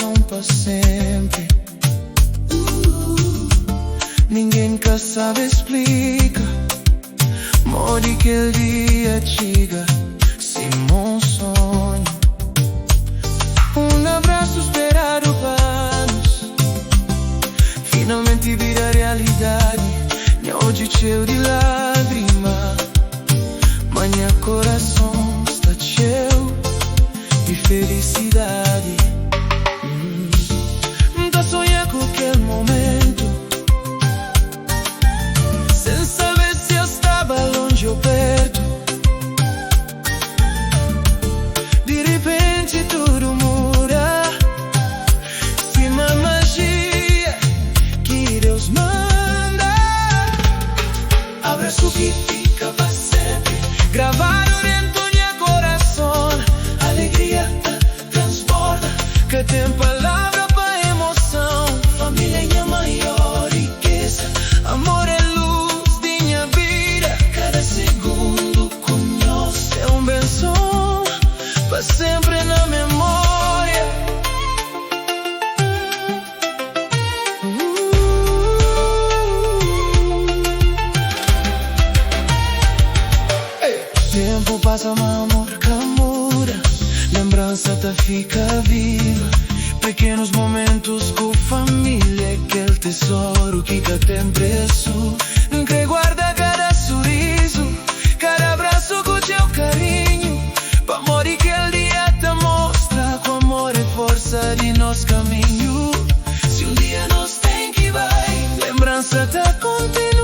coração pra sempre. Ninguém nunca sabe explica. Mori que el dia chega, sim, um sonho. Um abraço esperado por anos, finalmente vira realidade. Hoje cheio de lágrima, manhã coração está cheio de felicidade. Tá sonhando com aquele momento, sem saber se eu estava longe ou perto. De repente tudo muda, se uma magia que Deus manda. Abraço que fica pra sempre, gravado dentro do meu coração. Alegria transborda, que tem palavra pra emoção. Família é minha maior riqueza, amor é luz de minha vida. Cada segundo conheço, é benção pra sempre na memória. Tempo passa, mas amor que muda. Lembrança tá fica viva. Pequenos momentos com família, aquele tesouro que tem preço. Que guarda cada sorriso, cada abraço com teu carinho. Pra morrer que el dia te mostra com amor e força de nosso caminho. Se um dia nós tem que vai, lembrança tá contigo.